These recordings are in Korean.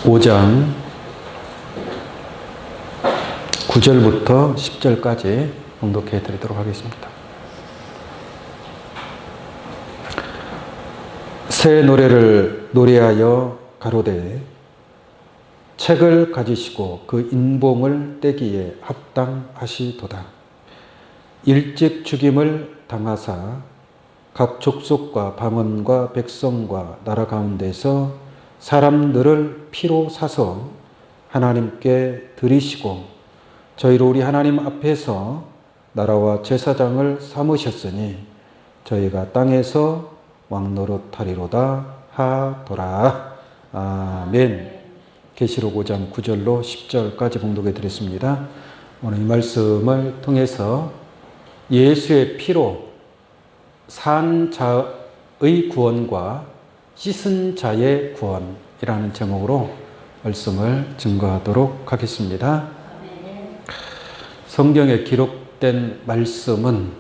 5장 9절부터 10절까지 봉독해 드리도록 하겠습니다. 새 노래를 노래하여 가로되 책을 가지시고 그 인봉을 떼기에 합당하시도다. 일찍 죽임을 당하사 각 족속과 방언과 백성과 나라 가운데서 사람들을 피로 사서 하나님께 드리시고 저희로 우리 하나님 앞에서 나라와 제사장을 삼으셨으니 저희가 땅에서 왕노릇하리로다 하더라. 아멘. 계시록 5장 9절로 10절까지 봉독해 드렸습니다. 오늘 이 말씀을 통해서 예수의 피로 산 자의 구원과 씻은 자의 구원이라는 제목으로 말씀을 증거하도록 하겠습니다. 성경에 기록된 말씀은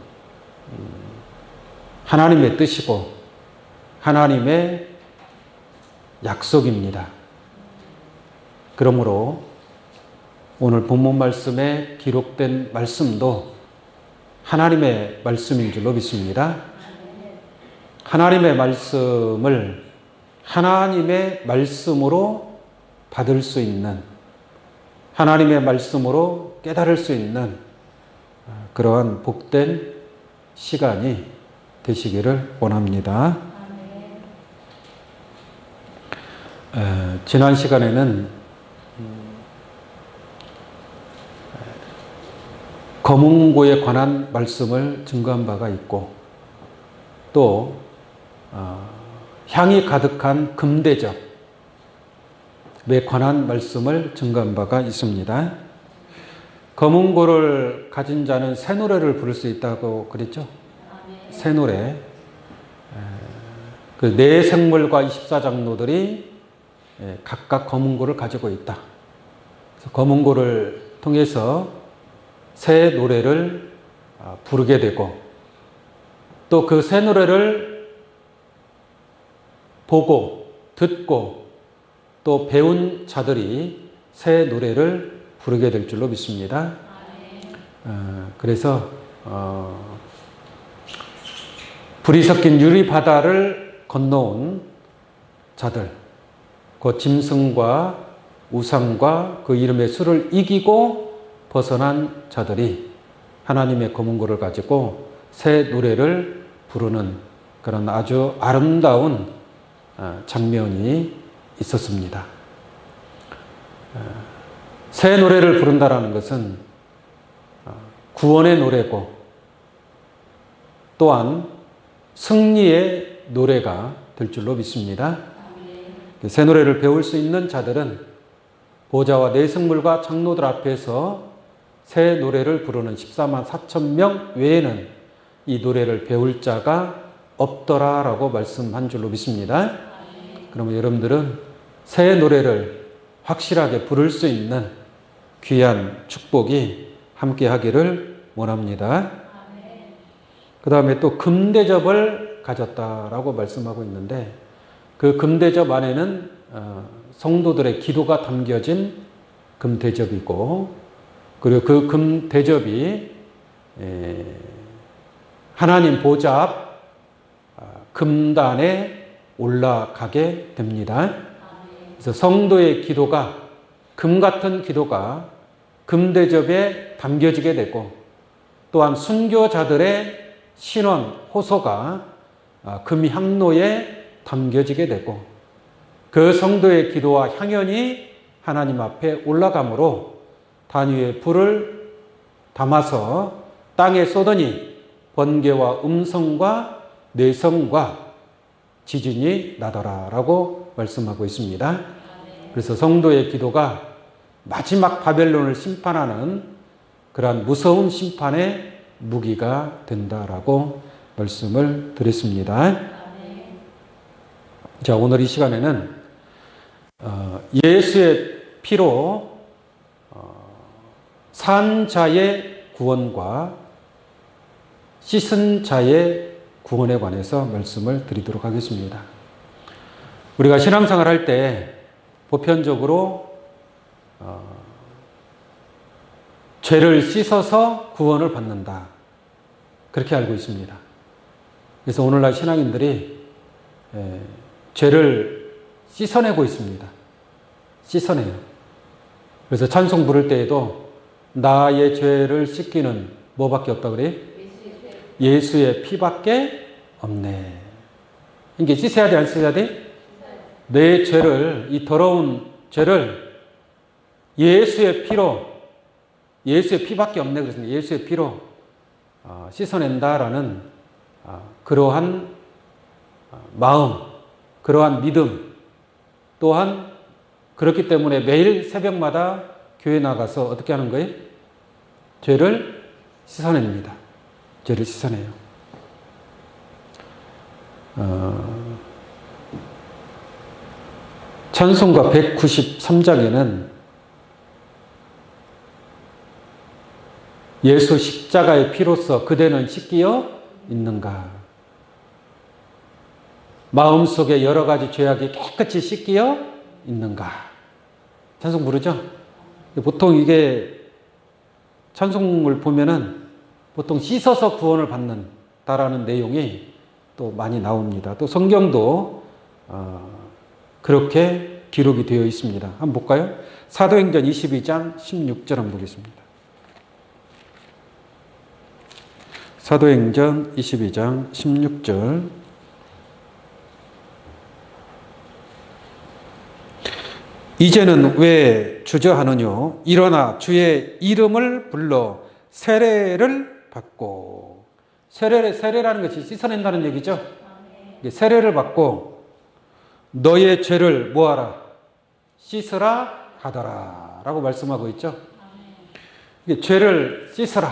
하나님의 뜻이고 하나님의 약속입니다. 그러므로 오늘 본문 말씀에 기록된 말씀도 하나님의 말씀인 줄로 믿습니다. 하나님의 말씀을 하나님의 말씀으로 받을 수 있는, 하나님의 말씀으로 깨달을 수 있는 그러한 복된 시간이 되시기를 원합니다. 지난 시간에는 검은고에 관한 말씀을 증거한 바가 있고 또 향이 가득한 금대접에 관한 말씀을 증거한 바가 있습니다. 검은고를 가진 자는 새 노래를 부를 수 있다고 그랬죠? 새 노래. 그 네 생물과 24장로들이 각각 검은고를 가지고 있다. 그래서 검은고를 통해서 새 노래를 부르게 되고 또 그 새 노래를 보고 듣고 또 배운 자들이 새 노래를 부르게 될 줄로 믿습니다. 그래서 불이 섞인 유리바다를 건너온 자들, 그 짐승과 우상과 그 이름의 수를 이기고 벗어난 자들이 하나님의 검은고를 가지고 새 노래를 부르는 그런 아주 아름다운 장면이 있었습니다. 새 노래를 부른다라는 것은 구원의 노래고 또한 승리의 노래가 될 줄로 믿습니다. 새 노래를 배울 수 있는 자들은 보좌와 네 생물과 장로들 앞에서 새 노래를 부르는 14만 4천 명 외에는 이 노래를 배울 자가 없더라라고 말씀한 줄로 믿습니다. 그러면 여러분들은 새 노래를 확실하게 부를 수 있는 귀한 축복이 함께 하기를 원합니다. 그 다음에 또 금대접을 가졌다라고 말씀하고 있는데 그 금대접 안에는 성도들의 기도가 담겨진 금대접이고 그리고 그 금대접이 하나님 보좌 앞 금단에 올라가게 됩니다. 그래서 성도의 기도가 금 같은 기도가 금대접에 담겨지게 되고 또한 순교자들의 신원, 호소가 금향로에 담겨지게 되고 그 성도의 기도와 향연이 하나님 앞에 올라가므로 단위의 불을 담아서 땅에 쏟으니 번개와 음성과 내성과 지진이 나더라라고 말씀하고 있습니다. 그래서 성도의 기도가 마지막 바벨론을 심판하는 그러한 무서운 심판의 무기가 된다라고 말씀을 드렸습니다. 자, 오늘 이 시간에는 예수의 피로 산 자의 구원과 씻은 자의 구원에 관해서 말씀을 드리도록 하겠습니다. 우리가 신앙생활 할 때 보편적으로 죄를 씻어서 구원을 받는다. 그렇게 알고 있습니다. 그래서 오늘날 신앙인들이 죄를 씻어내고 있습니다. 씻어내요. 그래서 찬송 부를 때에도 나의 죄를 씻기는 뭐밖에 없다 그래요? 예수의 피밖에 없네. 이게 씻어야 돼, 안 씻어야 돼? 내 죄를, 이 더러운 죄를 예수의 피로, 예수의 피밖에 없네 그랬습니다. 예수의 피로 씻어낸다라는 그러한 마음, 그러한 믿음, 또한 그렇기 때문에 매일 새벽마다 교회 나가서 어떻게 하는 거예요? 죄를 씻어냅니다. 죄를 씻어내요. 찬송가 193장에는 예수 십자가의 피로써 그대는 씻기어 있는가? 마음속에 여러 가지 죄악이 깨끗이 씻기어 있는가? 찬송 부르죠? 보통 이게 찬송을 보면은 보통 씻어서 구원을 받는다라는 내용이 또 많이 나옵니다. 또 성경도 그렇게 기록이 되어 있습니다. 한번 볼까요? 사도행전 22장 16절 한번 보겠습니다. 사도행전 22장 16절. 이제는 왜 주저하느뇨? 일어나 주의 이름을 불러 세례를 받고. 세례라는 것이 씻어낸다는 얘기죠. 세례를 받고 너의 죄를 뭐하라? 씻으라 하더라 라고 말씀하고 있죠. 이게 죄를 씻으라.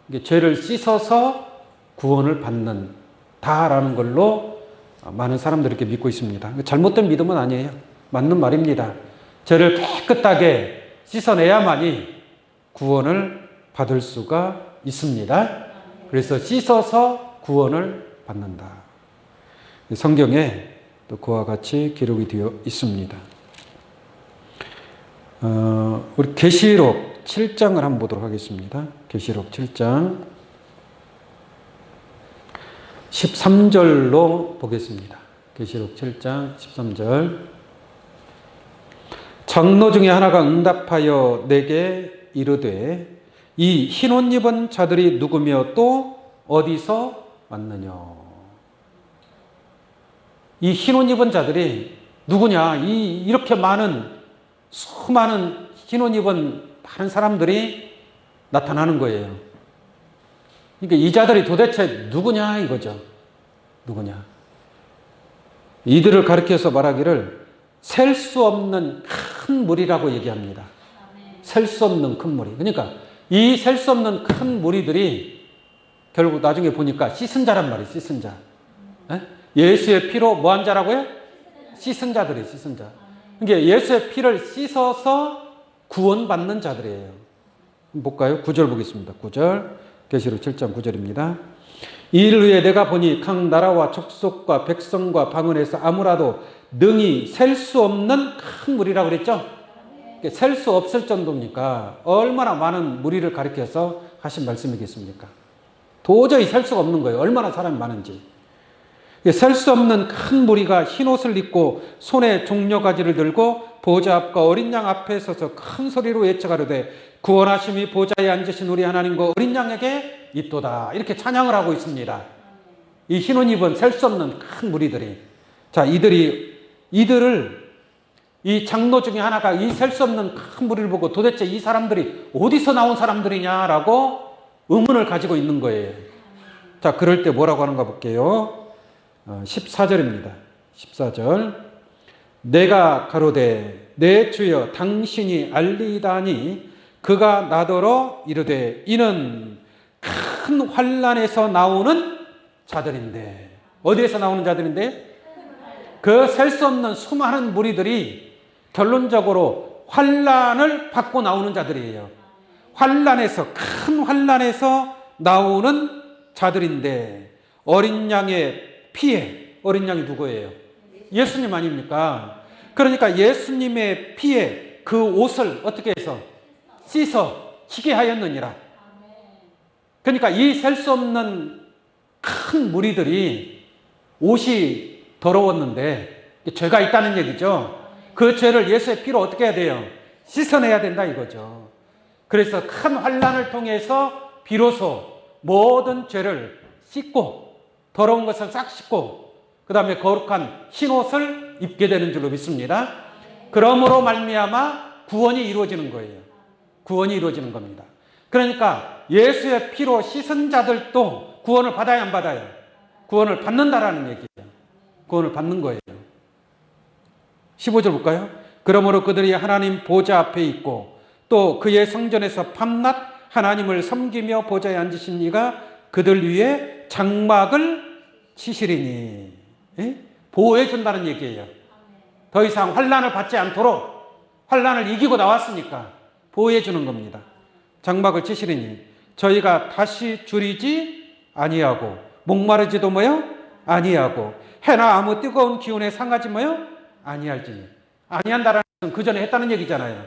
이게 죄를 씻어서 구원을 받는다라는 걸로 많은 사람들이 이렇게 믿고 있습니다. 잘못된 믿음은 아니에요. 맞는 말입니다. 죄를 깨끗하게 씻어내야만이 구원을 받을 수가 있습니다. 그래서 씻어서 구원을 받는다. 성경에 또 그와 같이 기록이 되어 있습니다. 우리 계시록 7장을 한번 보도록 하겠습니다. 계시록 7장 13절로 보겠습니다. 계시록 7장 13절. 장로 중에 하나가 응답하여 내게 이르되 이 흰옷 입은 자들이 누구며 또 어디서 왔느냐. 이 흰옷 입은 자들이 누구냐. 이렇게 수많은 흰옷 입은 많은 사람들이 나타나는 거예요. 그러니까 이 자들이 도대체 누구냐 이거죠. 누구냐. 이들을 가리켜서 말하기를 셀 수 없는 큰 무리라고 얘기합니다. 셀 수 없는 큰 무리. 그러니까 이 셀 수 없는 큰 무리들이 결국 나중에 보니까 씻은 자란 말이에요. 씻은 자. 예수의 피로 뭐한 자라고요? 씻은 자들이에요. 씻은 자. 그러니까 예수의 피를 씻어서 구원받는 자들이에요. 볼까요? 9절 보겠습니다. 9절. 계시록 7장 9절입니다. 이를 위해 내가 보니 각 나라와 족속과 백성과 방언에서 아무라도 능히 셀 수 없는 큰 무리라고 그랬죠? 셀 수 없을 정도입니까? 얼마나 많은 무리를 가리켜서 하신 말씀이겠습니까? 도저히 셀 수가 없는 거예요. 얼마나 사람이 많은지. 셀 수 없는 큰 무리가 흰옷을 입고 손에 종려가지를 들고 보좌 앞과 어린 양 앞에 서서 큰 소리로 외쳐가로되 구원하심이 보좌에 앉으신 우리 하나님과 어린 양에게 있도다. 이렇게 찬양을 하고 있습니다. 이 흰옷 입은 셀 수 없는 큰 무리들이. 자, 이들을 이 장로 중에 하나가 이 셀 수 없는 큰 무리를 보고 도대체 이 사람들이 어디서 나온 사람들이냐라고 의문을 가지고 있는 거예요. 자, 그럴 때 뭐라고 하는가 볼게요. 14절입니다. 14절. 내가 가로되 내 주여 당신이 알리다니 그가 나더러 이르되 이는 큰 환난에서 나오는 자들인데. 어디에서 나오는 자들인데? 그 셀 수 없는 수많은 무리들이 결론적으로 환난을 받고 나오는 자들이에요. 큰 환난에서 나오는 자들인데 어린 양의 피해. 어린 양이 누구예요? 예수님 아닙니까? 그러니까 예수님의 피에 그 옷을 어떻게 해서 씻어 희게 하였느니라. 그러니까 이 셀 수 없는 큰 무리들이 옷이 더러웠는데 죄가 있다는 얘기죠. 그 죄를 예수의 피로 어떻게 해야 돼요? 씻어내야 된다 이거죠. 그래서 큰 환난을 통해서 비로소 모든 죄를 씻고 더러운 것을 싹 씻고 그 다음에 거룩한 흰옷을 입게 되는 줄로 믿습니다. 그러므로 말미암아 구원이 이루어지는 거예요. 구원이 이루어지는 겁니다. 그러니까 예수의 피로 씻은 자들도 구원을 받아야 안 받아요? 구원을 받는다라는 얘기예요. 구원을 받는 거예요. 15절 볼까요? 그러므로 그들이 하나님 보좌 앞에 있고 또 그의 성전에서 밤낮 하나님을 섬기며 보좌에 앉으신 이가 그들 위에 장막을 치시리니. 예? 보호해 준다는 얘기예요. 더 이상 환난을 받지 않도록 환난을 이기고 나왔으니까 보호해 주는 겁니다. 장막을 치시리니 저희가 다시 줄이지 아니하고 목마르지도 뭐요? 아니하고 해나 아무 뜨거운 기운에 상하지 뭐요? 아니할지니. 아니한다라는 것은 그 전에 했다는 얘기잖아요.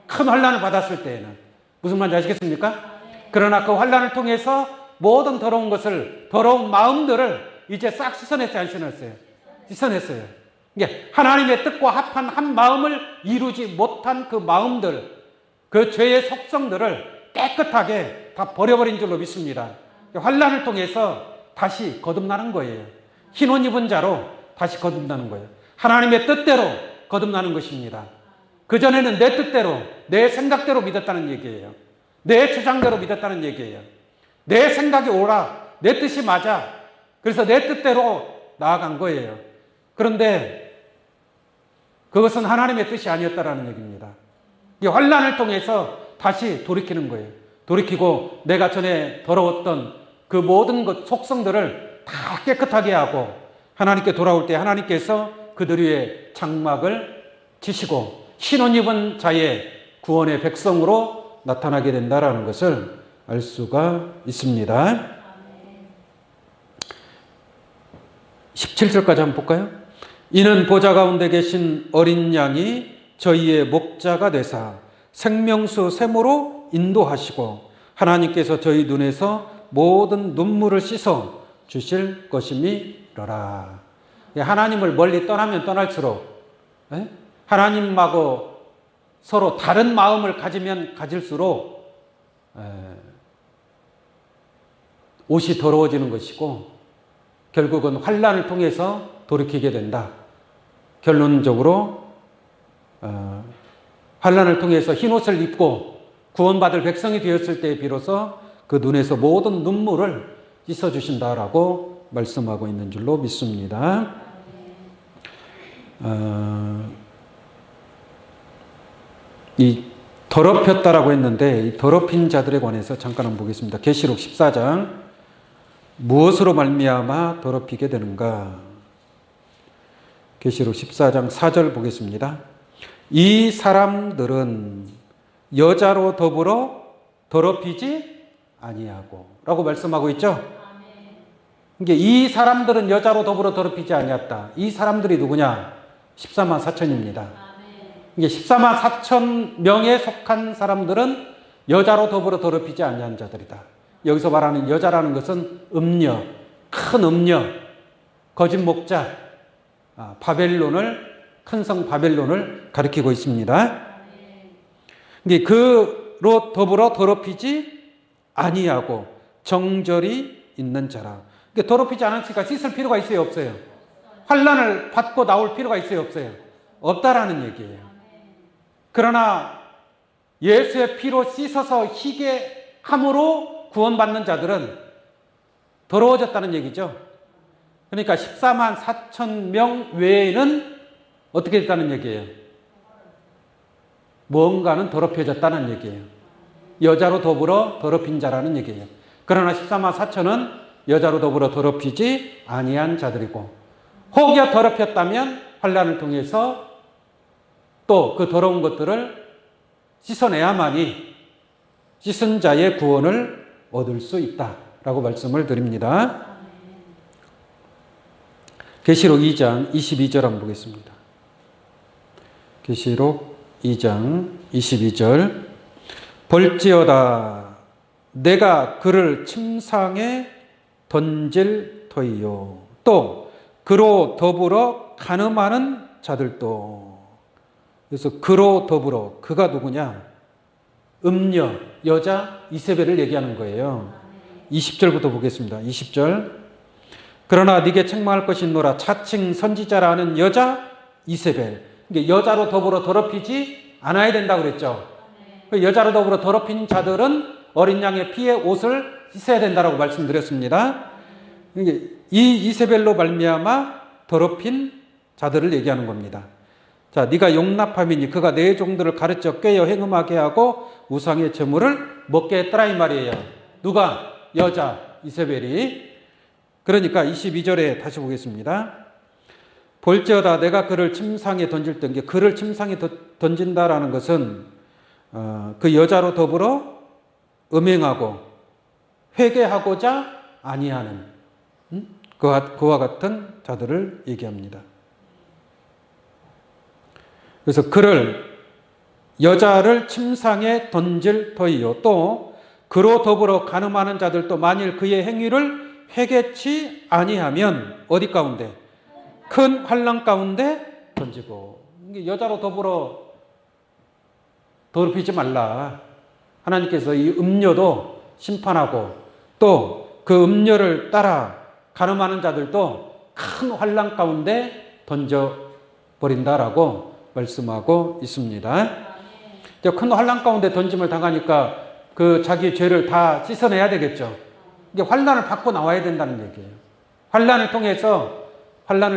큰 환난을 받았을 때에는. 무슨 말인지 아시겠습니까? 그러나 그 환난을 통해서 모든 더러운 것을, 더러운 마음들을 이제 싹 씻어냈어요, 안 씻어냈어요? 씻어냈어요. 이게 하나님의 뜻과 합한 한 마음을 이루지 못한 그 마음들, 그 죄의 속성들을 깨끗하게 다 버려버린 줄로 믿습니다. 환난을 통해서 다시 거듭나는 거예요. 흰옷 입은 자로 다시 거듭나는 거예요. 하나님의 뜻대로 거듭나는 것입니다. 그전에는 내 뜻대로, 내 생각대로 믿었다는 얘기예요. 내 주장대로 믿었다는 얘기예요. 내 생각이 옳아, 내 뜻이 맞아. 그래서 내 뜻대로 나아간 거예요. 그런데 그것은 하나님의 뜻이 아니었다라는 얘기입니다. 이 환난을 통해서 다시 돌이키는 거예요. 돌이키고 내가 전에 더러웠던 그 모든 것 속성들을 다 깨끗하게 하고 하나님께 돌아올 때 하나님께서 그들 위에 장막을 치시고 흰옷 입은 자의 구원의 백성으로 나타나게 된다라는 것을 알 수가 있습니다. 17절까지 한번 볼까요? 이는 보좌 가운데 계신 어린 양이 저희의 목자가 되사 생명수 샘으로 인도하시고 하나님께서 저희 눈에서 모든 눈물을 씻어 주실 것임이로라. 하나님을 멀리 떠나면 떠날수록 하나님하고 서로 다른 마음을 가지면 가질수록 옷이 더러워지는 것이고 결국은 환난을 통해서 돌이키게 된다. 결론적으로 환난을 통해서 흰옷을 입고 구원받을 백성이 되었을 때 비로소 그 눈에서 모든 눈물을 씻어주신다라고 말씀하고 있는 줄로 믿습니다. 이 더럽혔다라고 했는데 이 더럽힌 자들에 관해서 잠깐 한번 보겠습니다. 계시록 14장 무엇으로 말미암아 더럽히게 되는가? 계시록 14장 4절 보겠습니다. 이 사람들은 여자로 더불어 더럽히지 아니하고 라고 말씀하고 있죠. 이게 이 사람들은 여자로 더불어 더럽히지 아니했다. 이 사람들이 누구냐? 14만 4천입니다. 이게 14만 4천 명에 속한 사람들은 여자로 더불어 더럽히지 아니한 자들이다. 여기서 말하는 여자라는 것은 음녀, 큰 음녀, 거짓 목자, 바벨론을, 큰 성 바벨론을 가리키고 있습니다. 이게 그로 더불어 더럽히지 아니하고 정절이 있는 자라. 이게 더럽히지 않았으니까 씻을 필요가 있어요, 없어요? 환난을 받고 나올 필요가 있어요, 없어요? 없다라는 얘기예요. 그러나 예수의 피로 씻어서 희게 함으로 구원받는 자들은 더러워졌다는 얘기죠. 그러니까 14만 4천 명 외에는 어떻게 됐다는 얘기예요? 뭔가는 더럽혀졌다는 얘기예요. 여자로 더불어 더럽힌 자라는 얘기예요. 그러나 14만 4천은 여자로 더불어 더럽히지 아니한 자들이고 혹여 더럽혔다면 환난을 통해서 또 그 더러운 것들을 씻어내야만이 씻은 자의 구원을 얻을 수 있다라고 말씀을 드립니다. 계시록 2장 22절 한번 보겠습니다. 계시록 2장 22절. 볼지어다 내가 그를 침상에 던질 터이요. 또 그로 더불어 간음하는 자들도. 그래서 그로 더불어, 그가 누구냐? 음녀, 여자 이세벨을 얘기하는 거예요. 20절부터 보겠습니다. 20절. 그러나 네게 책망할 것이 있노라. 차칭 선지자라는 여자 이세벨. 그러니까 여자로 더불어 더럽히지 않아야 된다고 그랬죠. 그 여자로 더불어 더럽힌 자들은 어린 양의 피에 옷을 씻어야 된다라고 말씀드렸습니다. 이 이세벨로 말미암아 더럽힌 자들을 얘기하는 겁니다. 자, 네가 용납함이니 그가 내 종들을 가르쳐 꾀어 행음하게 하고 우상의 제물을 먹게 했더라 이 말이에요. 누가? 여자 이세벨이. 그러니까 22절에 다시 보겠습니다. 볼지어다 내가 그를 침상에 던질 때, 그를 침상에 던진다라는 것은 그 여자로 더불어 음행하고 회개하고자 아니하는 그와 같은 자들을 얘기합니다. 그래서 그를, 여자를 침상에 던질 터이요. 또 그로 더불어 간음하는 자들도 만일 그의 행위를 회개치 아니하면 어디 가운데? 큰 환난 가운데 던지고. 여자로 더불어 더럽히지 말라. 하나님께서 이 음녀도 심판하고 또 그 음녀를 따라 간음하는 자들도 큰 환난 가운데 던져버린다라고 말씀하고 있습니다. 큰 환난 가운데 던짐을 당하니까 그 자기 죄를 다 씻어내야 되겠죠. 이게 환난을 받고 나와야 된다는 얘기예요. 환난을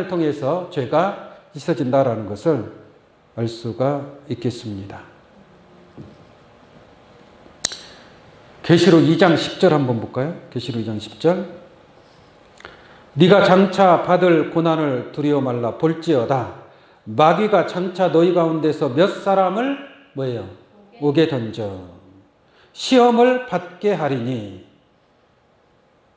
통해서 죄가 씻어진다라는 것을 알 수가 있겠습니다. 계시록 2장 10절 한번 볼까요? 계시록 2장 10절. 네가 장차 받을 고난을 두려워 말라. 볼지어다 마귀가 장차 너희 가운데서 몇 사람을 뭐예요? 오게 던져 시험을 받게 하리니.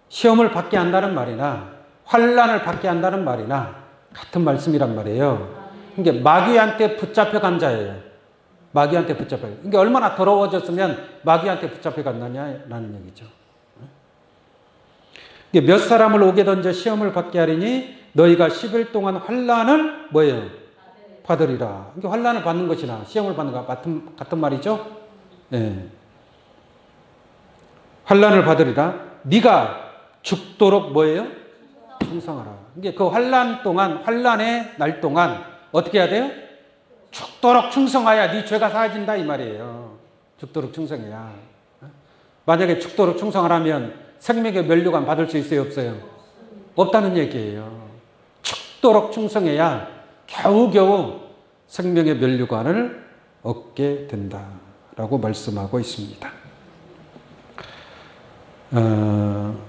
시험을 받게 한다는 말이나 환난을 받게 한다는 말이나 같은 말씀이란 말이에요. 이게 마귀한테 붙잡혀간 자예요. 마귀한테 붙잡혀요. 이게 얼마나 더러워졌으면 마귀한테 붙잡혀갔느냐라는 얘기죠. 이게 몇 사람을 오게 던져 시험을 받게 하리니 너희가 10일 동안 환난을 뭐예요? 받으리라. 이게 환난을 받는 것이나 시험을 받는 것 같은 말이죠. 네. 환난을 받으리라. 네가 죽도록 뭐예요? 충성하라. 이게 그 환난 동안, 환난의 날 동안 어떻게 해야 돼요? 죽도록 충성하야 네 죄가 사해진다 이 말이에요. 죽도록 충성해야. 만약에 죽도록 충성하라면 생명의 면류관 받을 수 있어요, 없어요? 없다는 얘기예요. 죽도록 충성해야 겨우겨우 생명의 면류관을 얻게 된다라고 말씀하고 있습니다.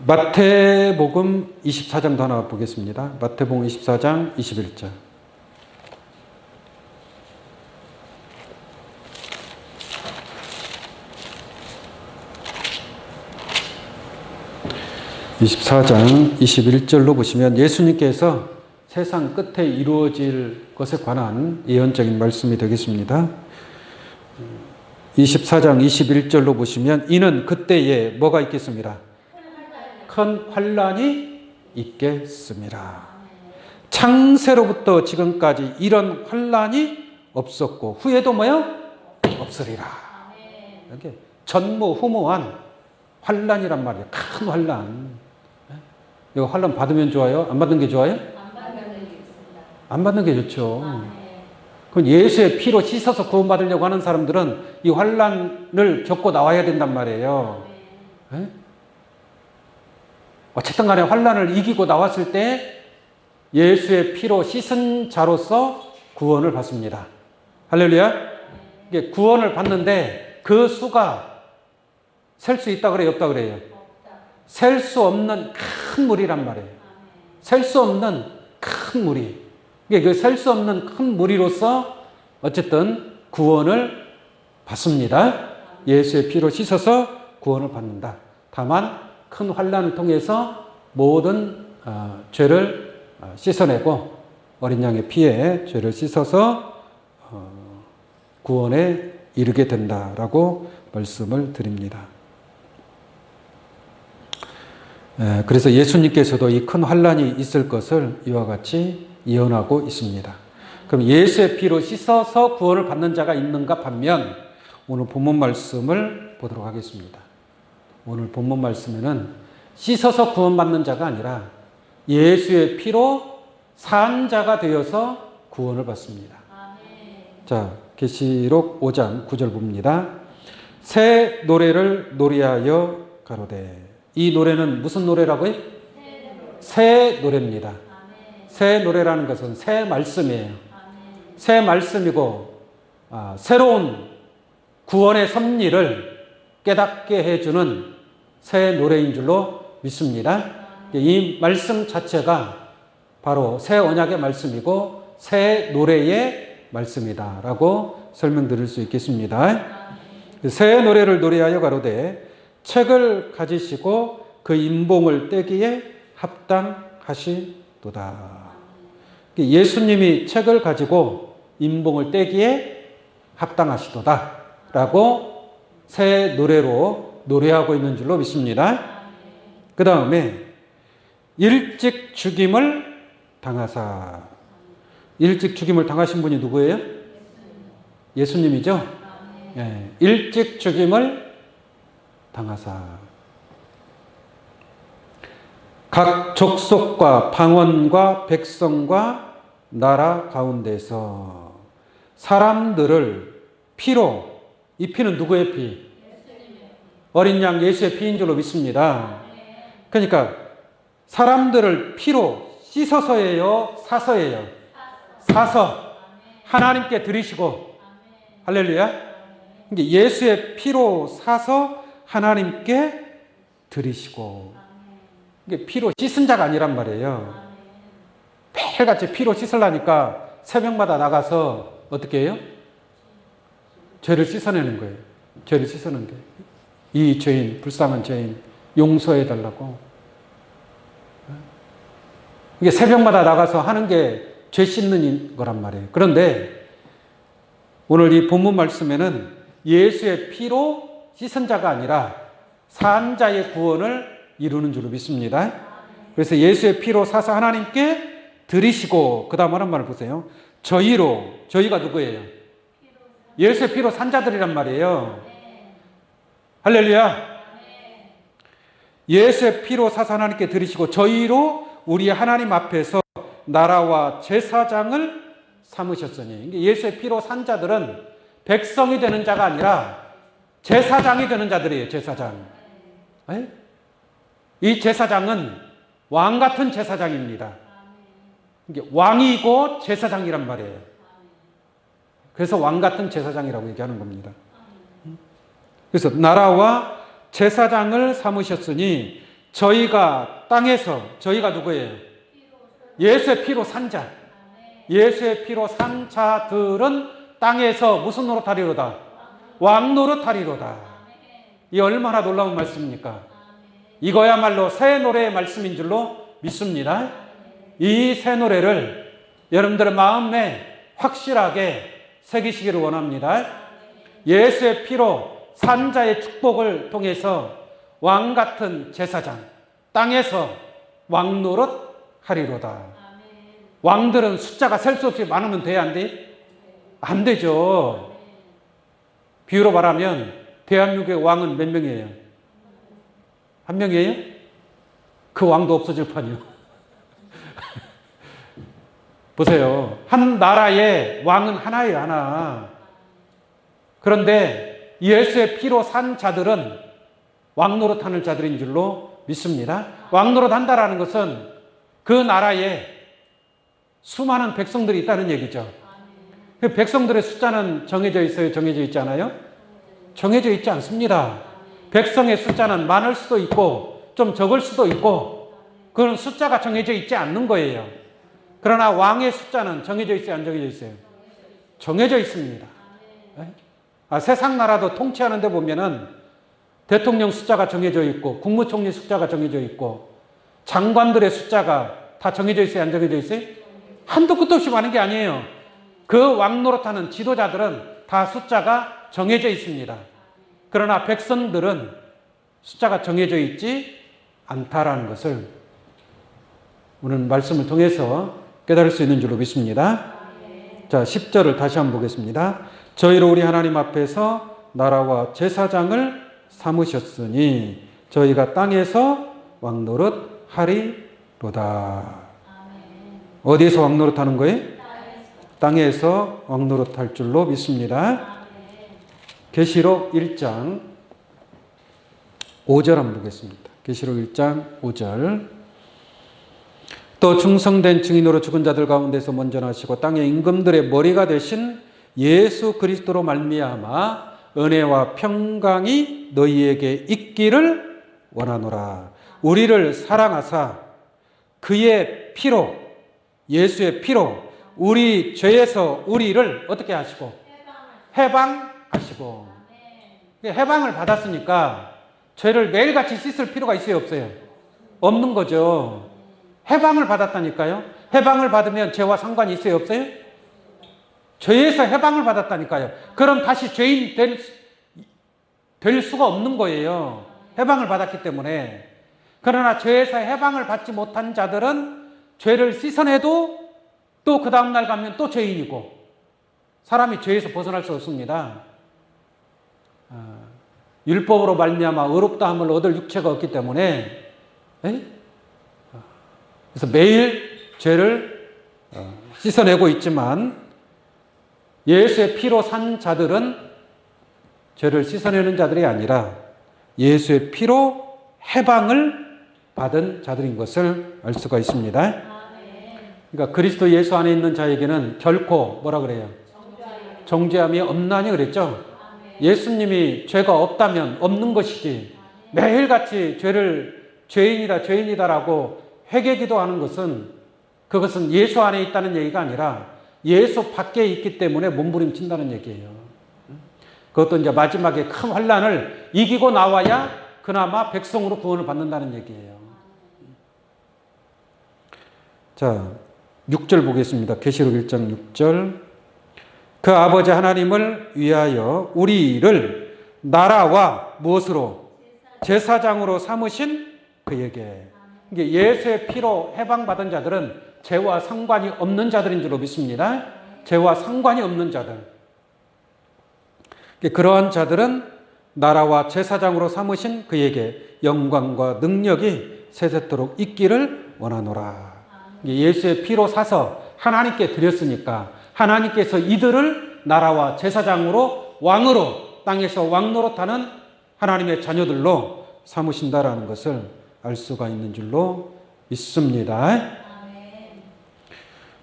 마태복음 24장도 하나 보겠습니다. 마태복음 24장 21절. (24장 21절로) 보시면 예수님께서 세상 끝에 이루어질 것에 관한 예언적인 말씀이 되겠습니다. 24장 21절로 보시면 이는 그때에 뭐가 있겠습니다. 큰 환난이 있겠습니다. 창세로부터 지금까지 이런 환난이 없었고 후에도 뭐요? 없으리라. 이렇게 전무후무한 환난이란 말이에요. 큰 환난. 이거 환난 받으면 좋아요? 안 받는 게 좋아요? 안 받는 게 좋습니다. 안 받는 게 좋죠. 그건 예수의 피로 씻어서 구원받으려고 하는 사람들은 이 환난을 겪고 나와야 된단 말이에요. 네? 어쨌든 간에 환난을 이기고 나왔을 때 예수의 피로 씻은 자로서 구원을 받습니다. 할렐루야. 이게 구원을 받는데 그 수가 셀 수 있다 그래요? 없다 그래요? 셀 수 없는 큰 물이란 말이에요. 셀 수 없는 큰 물이. 그 셀 수 없는 큰 무리로서 어쨌든 구원을 받습니다. 예수의 피로 씻어서 구원을 받는다. 다만 큰 환난을 통해서 모든 죄를 씻어내고 어린 양의 피에 죄를 씻어서 구원에 이르게 된다라고 말씀을 드립니다. 그래서 예수님께서도 이 큰 환난이 있을 것을 이와 같이 예언하고 있습니다. 그럼 예수의 피로 씻어서 구원을 받는 자가 있는가 반면 오늘 본문 말씀을 보도록 하겠습니다. 오늘 본문 말씀에는 씻어서 구원받는 자가 아니라 예수의 피로 산 자가 되어서 구원을 받습니다. 자, 계시록 5장 9절 봅니다. 새 노래를 노래하여 가로되. 이 노래는 무슨 노래라고요? 새 노래입니다. 새 노래라는 것은 새 말씀이에요. 새 말씀이고 새로운 구원의 섭리를 깨닫게 해주는 새 노래인 줄로 믿습니다. 이 말씀 자체가 바로 새 언약의 말씀이고 새 노래의 말씀이다라고 설명드릴 수 있겠습니다. 새 노래를 노래하여 가로되 책을 가지시고 그 임봉을 떼기에 합당하시도다. 예수님이 책을 가지고 임봉을 떼기에 합당하시도다라고 새 노래로 노래하고 있는 줄로 믿습니다. 그 다음에 일찍 죽임을 당하사. 일찍 죽임을 당하신 분이 누구예요? 예수님이죠? 예, 일찍 죽임을 당하사. 각 족속과 방언과 백성과 나라 가운데서 사람들을 피로, 이 피는 누구의 피? 어린 양 예수의 피인 줄로 믿습니다. 그러니까 사람들을 피로 씻어서예요, 사서예요? 사서 하나님께 드리시고, 할렐루야. 예수의 피로 사서 하나님께 드리시고, 이게 피로 씻은 자가 아니란 말이에요. 매일같이 피로 씻으려니까 새벽마다 나가서 어떻게 해요? 죄를 씻어내는 거예요. 죄를 씻어내는 게. 이 죄인, 불쌍한 죄인 용서해 달라고. 이게 새벽마다 나가서 하는 게 죄 씻는 거란 말이에요. 그런데 오늘 이 본문 말씀에는 예수의 피로 씻은 자가 아니라 산 자의 구원을 이루는 줄로 믿습니다. 그래서 예수의 피로 사서 하나님께 드리시고, 그 다음 하는 말을 보세요. 저희로, 저희가 누구예요? 예수의 피로 산 자들이란 말이에요. 할렐루야. 예수의 피로 사서 하나님께 드리시고 저희로 우리 하나님 앞에서 나라와 제사장을 삼으셨으니. 예수의 피로 산 자들은 백성이 되는 자가 아니라 제사장이 되는 자들이에요. 제사장. 이 제사장은 왕 같은 제사장입니다. 왕이고 제사장이란 말이에요. 그래서 왕 같은 제사장이라고 얘기하는 겁니다. 그래서 나라와 제사장을 삼으셨으니 저희가 땅에서, 저희가 누구예요? 예수의 피로 산 자. 예수의 피로 산 자들은 땅에서 무슨 노릇하리로다? 왕 노릇하리로다. 이 얼마나 놀라운 말씀입니까? 이거야말로 새 노래의 말씀인 줄로 믿습니다. 이 새 노래를 여러분들의 마음에 확실하게 새기시기를 원합니다. 예수의 피로 산 자의 축복을 통해서 왕 같은 제사장, 땅에서 왕 노릇 하리로다. 왕들은 숫자가 셀 수 없이 많으면 돼야 안 돼? 안 되죠. 비유로 말하면 대한민국의 왕은 몇 명이에요? 한 명이에요? 그 왕도 없어질 판이요. 보세요. 한 나라의 왕은 하나예요, 하나. 그런데 예수의 피로 산 자들은 왕 노릇하는 자들인 줄로 믿습니다. 왕 노릇한다라는 것은 그 나라에 수많은 백성들이 있다는 얘기죠. 그 백성들의 숫자는 정해져 있어요? 정해져 있지 않아요? 정해져 있지 않습니다. 백성의 숫자는 많을 수도 있고 좀 적을 수도 있고 그런 숫자가 정해져 있지 않는 거예요. 그러나 왕의 숫자는 정해져 있어요? 안 정해져 있어요? 정해져 있습니다. 세상 나라도 통치하는 데 보면은 대통령 숫자가 정해져 있고 국무총리 숫자가 정해져 있고 장관들의 숫자가 다 정해져 있어요? 안 정해져 있어요? 한도 끝도 없이 많은 게 아니에요. 그 왕노릇하는 지도자들은 다 숫자가 정해져 있습니다. 그러나 백성들은 숫자가 정해져 있지 않다라는 것을 오늘 말씀을 통해서 깨달을 수 있는 줄로 믿습니다. 자, 10절을 다시 한번 보겠습니다. 저희로 우리 하나님 앞에서 나라와 제사장을 삼으셨으니 저희가 땅에서 왕노릇 하리로다. 어디에서 왕노릇 하는 거예요? 땅에서 왕노릇 할 줄로 믿습니다. 계시록 1장 5절 한번 보겠습니다. 계시록 1장 5절. 또 충성된 증인으로 죽은 자들 가운데서 먼저 나시고 땅의 임금들의 머리가 되신 예수 그리스도로 말미암아 은혜와 평강이 너희에게 있기를 원하노라. 우리를 사랑하사 그의 피로, 예수의 피로 우리 죄에서 우리를 어떻게 하시고 해방하시고. 해방을 받았으니까 죄를 매일같이 씻을 필요가 있어요, 없어요? 없는 거죠. 해방을 받았다니까요. 해방을 받으면 죄와 상관이 있어요, 없어요? 죄에서 해방을 받았다니까요. 그럼 다시 죄인 될 수가 없는 거예요. 해방을 받았기 때문에. 그러나 죄에서 해방을 받지 못한 자들은 죄를 씻어내도 또 그 다음날 가면 또 죄인이고, 사람이 죄에서 벗어날 수 없습니다. 율법으로 말미암아 의롭다함을 얻을 육체가 없기 때문에, 그래서 매일 죄를 씻어내고 있지만 예수의 피로 산 자들은 죄를 씻어내는 자들이 아니라 예수의 피로 해방을 받은 자들인 것을 알 수가 있습니다. 그러니까 그리스도 예수 안에 있는 자에게는 결코 뭐라 그래요? 정죄함이 없나니 그랬죠? 예수님이 죄가 없다면 없는 것이지 매일같이 죄인이다라고 회개기도하는 것은 그것은 예수 안에 있다는 얘기가 아니라 예수 밖에 있기 때문에 몸부림친다는 얘기예요. 그것도 이제 마지막에 큰 환난을 이기고 나와야 그나마 백성으로 구원을 받는다는 얘기예요. 자, 6절 보겠습니다. 계시록 1장 6절. 그 아버지 하나님을 위하여 우리를 나라와 무엇으로? 제사장으로 삼으신 그에게. 예수의 피로 해방받은 자들은 죄와 상관이 없는 자들인 줄로 믿습니다. 죄와 상관이 없는 자들. 그러한 자들은 나라와 제사장으로 삼으신 그에게 영광과 능력이 세세토록 있기를 원하노라. 예수의 피로 사서 하나님께 드렸으니까 하나님께서 이들을 나라와 제사장으로 왕으로 땅에서 왕노릇하는 하나님의 자녀들로 삼으신다라는 것을 알 수가 있는 줄로 믿습니다.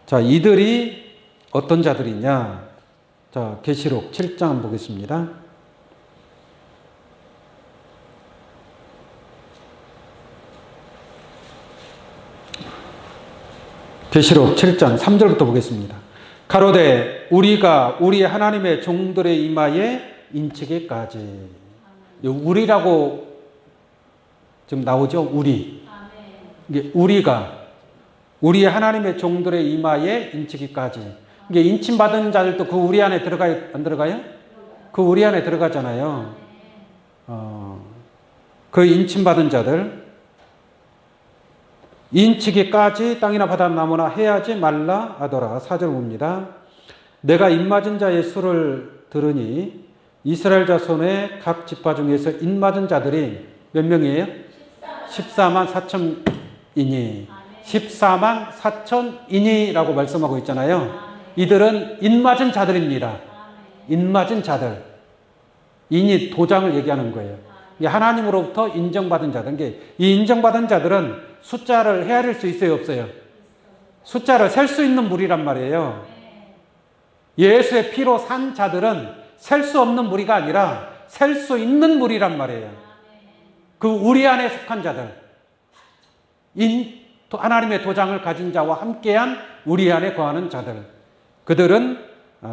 자, 이들이 어떤 자들이냐? 자, 계시록 7장 한번 보겠습니다. 계시록 7장 3절부터 보겠습니다. 가로되 우리가 우리 하나님의 종들의 이마에 인치기까지. 우리라고 지금 나오죠? 우리. 이게 우리가 우리 하나님의 종들의 이마에 인치기까지. 이게 인침받은 자들도 그 우리 안에 들어가요? 안 들어가요? 그 우리 안에 들어가잖아요. 그 인침받은 자들. 인치기까지 땅이나 바다 나무나 해야지 말라 하더라. 4절 봅니다. 내가 입맞은 자의 수를 들으니 이스라엘 자손의 각 지파 중에서 입맞은 자들이 몇 명이에요? 14만 4천이니 14만 4천이니라고 말씀하고 있잖아요. 이들은 인맞은 자들입니다. 인맞은 자들. 인이 도장을 얘기하는 거예요. 하나님으로부터 인정받은 자들. 이 인정받은 자들은 숫자를 헤아릴 수 있어요, 없어요? 숫자를 셀 수 있는 무리란 말이에요. 예수의 피로 산 자들은 셀 수 없는 무리가 아니라 셀 수 있는 무리란 말이에요. 그 우리 안에 속한 자들. 하나님의 도장을 가진 자와 함께한 우리 안에 거하는 자들. 그들은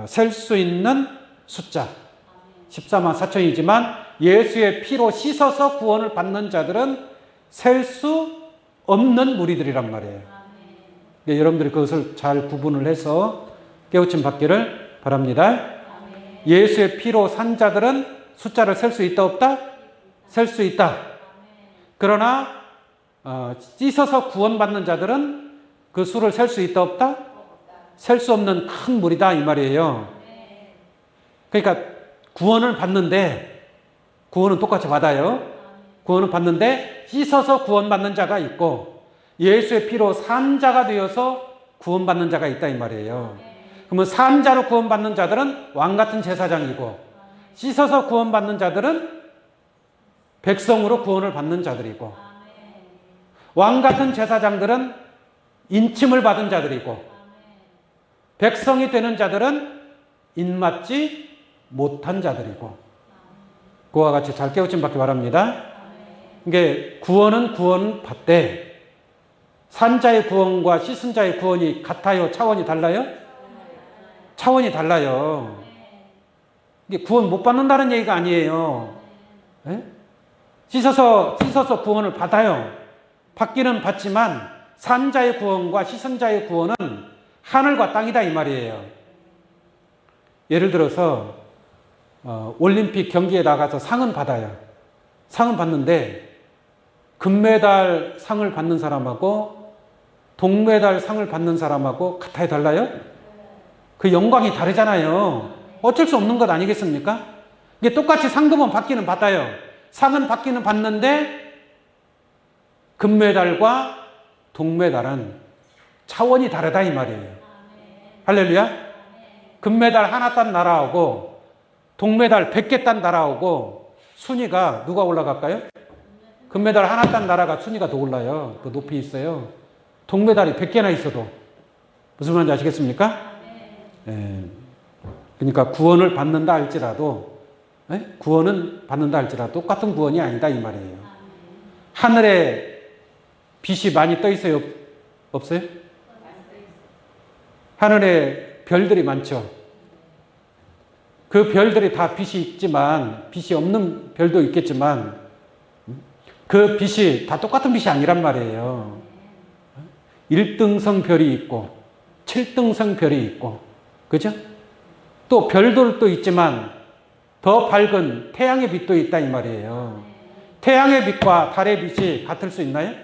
셀 수 있는 숫자. 14만 4천이지만 예수의 피로 씻어서 구원을 받는 자들은 셀 수 없는 무리들이란 말이에요. 여러분들이 그것을 잘 구분을 해서 깨우침 받기를 바랍니다. 예수의 피로 산 자들은 숫자를 셀 수 있다 없다? 셀 수 있다. 그러나 씻어서 구원받는 자들은 그 수를 셀 수 있다 없다? 셀 수 없는 큰 물이다 이 말이에요. 그러니까 구원을 받는데, 구원은 똑같이 받아요. 구원을 받는데 씻어서 구원받는 자가 있고 예수의 피로 산 자가 되어서 구원받는 자가 있다 이 말이에요. 그러면 산 자로 구원받는 자들은 왕같은 제사장이고 씻어서 구원받는 자들은 백성으로 구원을 받는 자들이고 왕같은 제사장들은 인침을 받은 자들이고 백성이 되는 자들은 인맞지 못한 자들이고 그와 같이 잘 깨우침 받기 바랍니다. 이게 구원은 구원 받되 산 자의 구원과 씻은 자의 구원이 같아요? 차원이 달라요? 차원이 달라요. 이게 구원 못 받는다는 얘기가 아니에요. 네? 씻어서 구원을 받아요. 받기는 받지만 산 자의 구원과 씻은 자의 구원은 하늘과 땅이다 이 말이에요. 예를 들어서 올림픽 경기에 나가서 상은 받아요. 상은 받는데 금메달 상을 받는 사람하고 동메달 상을 받는 사람하고 같아요? 달라요? 그 영광이 다르잖아요. 어쩔 수 없는 것 아니겠습니까? 이게 똑같이 상금은 받기는 받아요. 상은 받기는 받는데 금메달과 동메달은 차원이 다르다 이 말이에요. 할렐루야. 금메달 하나 딴 나라하고 동메달 100개 딴 나라하고 순위가 누가 올라갈까요? 금메달 하나 딴 나라가 순위가 더 올라요. 더 높이 있어요. 동메달이 100개나 있어도. 무슨 말인지 아시겠습니까? 그러니까 구원을 받는다 할지라도 구원은 받는다 할지라도 똑같은 구원이 아니다 이 말이에요. 하늘에 빛이 많이 떠 있어요? 없어요? 하늘에 별들이 많죠. 그 별들이 다 빛이 있지만 빛이 없는 별도 있겠지만 그 빛이 다 똑같은 빛이 아니란 말이에요. 1등성 별이 있고 7등성 별이 있고 그죠? 또 별들도 있지만 더 밝은 태양의 빛도 있다 이 말이에요. 태양의 빛과 달의 빛이 같을 수 있나요?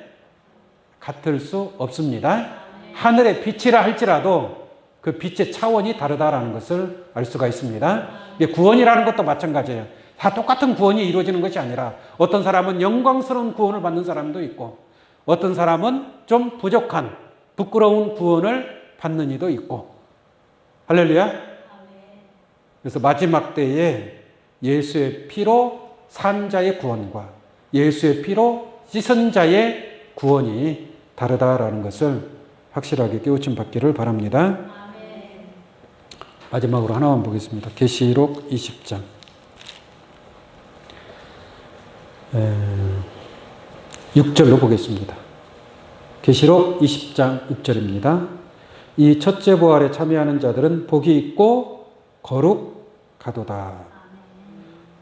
같을 수 없습니다. 하늘의 빛이라 할지라도 그 빛의 차원이 다르다라는 것을 알 수가 있습니다. 구원이라는 것도 마찬가지예요. 다 똑같은 구원이 이루어지는 것이 아니라 어떤 사람은 영광스러운 구원을 받는 사람도 있고 어떤 사람은 좀 부족한 부끄러운 구원을 받는 이도 있고 할렐루야. 그래서 마지막 때에 예수의 피로 산 자의 구원과 예수의 피로 씻은 자의 구원이 다르다라는 것을 확실하게 깨우침 받기를 바랍니다. 마지막으로 하나만 보겠습니다. 계시록 20장 6절로 보겠습니다. 계시록 20장 6절입니다. 이 첫째 부활에 참여하는 자들은 복이 있고 거룩하도다.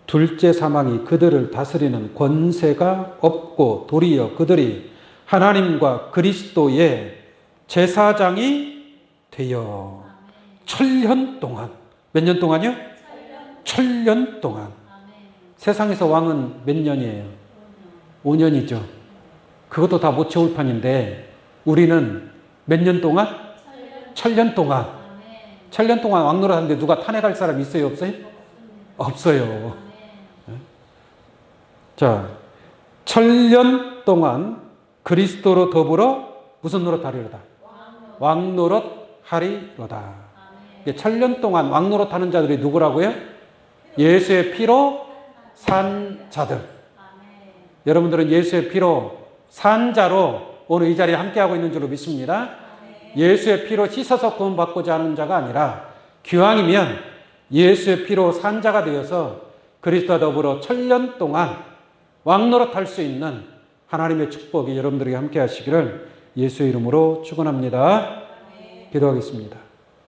둘째 사망이 그들을 다스리는 권세가 없고 도리어 그들이 하나님과 그리스도의 제사장이 되어 천년 동안, 몇 년 동안요? 천년 동안. 세상에서 왕은 몇 년이에요? 5년이죠. 그것도 다 못 채울 판인데 우리는 몇 년 동안? 천년 동안. 천년 동안 왕노릇 하는데 누가 탄핵할 사람 있어요? 없어요? 없어요. 자, 천년 동안 그리스도로 더불어 무슨 노릇 하리로다? 왕노릇 하리로다. 천년 동안 왕노릇 하는 자들이 누구라고요? 예수의 피로 산 자들. 여러분들은 예수의 피로 산 자로 오늘 이 자리에 함께하고 있는 줄로 믿습니다. 예수의 피로 씻어서 구원받고자 하는 자가 아니라 기왕이면 예수의 피로 산 자가 되어서 그리스도와 더불어 천년 동안 왕노릇 할 수 있는 하나님의 축복이 여러분들에게 함께 하시기를 예수의 이름으로 축원합니다. 기도하겠습니다.